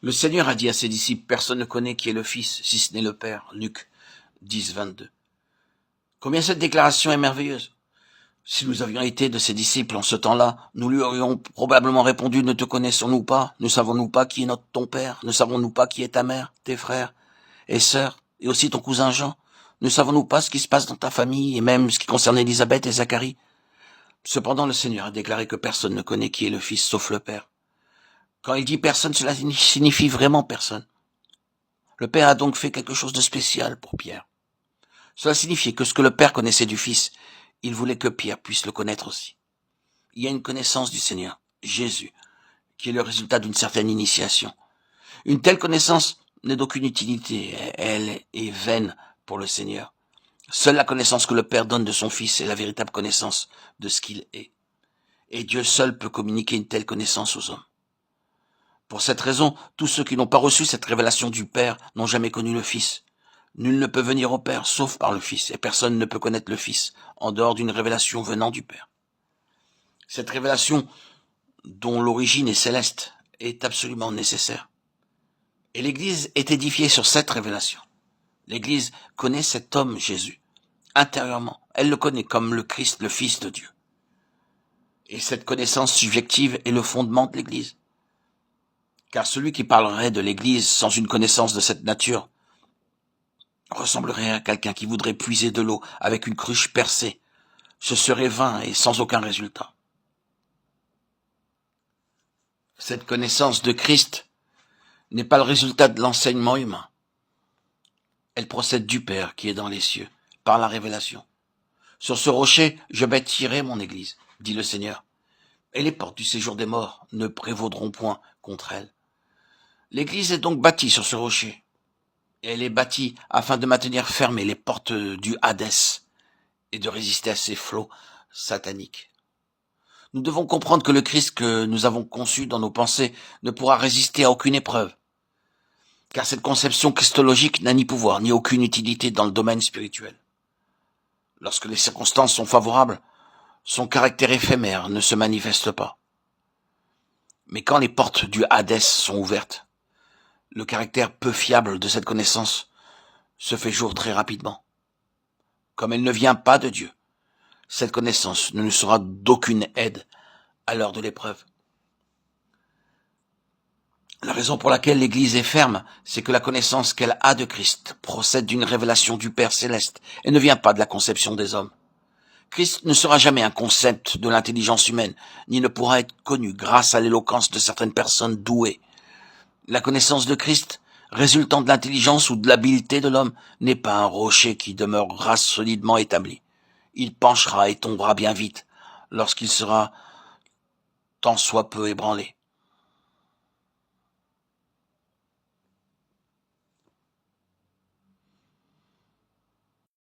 Le Seigneur a dit à ses disciples, personne ne connaît qui est le Fils, si ce n'est le Père. Luc 10, 22. Combien cette déclaration est merveilleuse. Si nous avions été de ses disciples en ce temps-là, nous lui aurions probablement répondu, ne te connaissons-nous pas? Ne savons-nous pas qui est ton père? Ne savons-nous pas qui est ta mère, tes frères et sœurs, et aussi ton cousin Jean? Ne savons-nous pas ce qui se passe dans ta famille, et même ce qui concerne Élisabeth et Zacharie? Cependant, le Seigneur a déclaré que personne ne connaît qui est le Fils, sauf le Père. Quand il dit personne, cela signifie vraiment personne. Le Père a donc fait quelque chose de spécial pour Pierre. Cela signifiait que ce que le Père connaissait du Fils, il voulait que Pierre puisse le connaître aussi. Il y a une connaissance du Seigneur, Jésus, qui est le résultat d'une certaine initiation. Une telle connaissance n'est d'aucune utilité, elle est vaine pour le Seigneur. Seule la connaissance que le Père donne de son Fils est la véritable connaissance de ce qu'il est. Et Dieu seul peut communiquer une telle connaissance aux hommes. Pour cette raison, tous ceux qui n'ont pas reçu cette révélation du Père n'ont jamais connu le Fils. Nul ne peut venir au Père sauf par le Fils, et personne ne peut connaître le Fils en dehors d'une révélation venant du Père. Cette révélation, dont l'origine est céleste, est absolument nécessaire. Et l'Église est édifiée sur cette révélation. L'Église connaît cet homme Jésus, intérieurement. Elle le connaît comme le Christ, le Fils de Dieu. Et cette connaissance subjective est le fondement de l'Église. Car celui qui parlerait de l'Église sans une connaissance de cette nature ressemblerait à quelqu'un qui voudrait puiser de l'eau avec une cruche percée. Ce serait vain et sans aucun résultat. Cette connaissance de Christ n'est pas le résultat de l'enseignement humain. Elle procède du Père qui est dans les cieux, par la révélation. Sur ce rocher, je bâtirai mon Église, dit le Seigneur, et les portes du séjour des morts ne prévaudront point contre elle. L'Église est donc bâtie sur ce rocher. Et elle est bâtie afin de maintenir fermées les portes du Hadès et de résister à ces flots sataniques. Nous devons comprendre que le Christ que nous avons conçu dans nos pensées ne pourra résister à aucune épreuve, car cette conception christologique n'a ni pouvoir ni aucune utilité dans le domaine spirituel. Lorsque les circonstances sont favorables, son caractère éphémère ne se manifeste pas. Mais quand les portes du Hadès sont ouvertes, le caractère peu fiable de cette connaissance se fait jour très rapidement. Comme elle ne vient pas de Dieu, cette connaissance ne nous sera d'aucune aide à l'heure de l'épreuve. La raison pour laquelle l'Église est ferme, c'est que la connaissance qu'elle a de Christ procède d'une révélation du Père céleste et ne vient pas de la conception des hommes. Christ ne sera jamais un concept de l'intelligence humaine, ni ne pourra être connu grâce à l'éloquence de certaines personnes douées. La connaissance de Christ, résultant de l'intelligence ou de l'habileté de l'homme, n'est pas un rocher qui demeurera solidement établi. Il penchera et tombera bien vite, lorsqu'il sera tant soit peu ébranlé.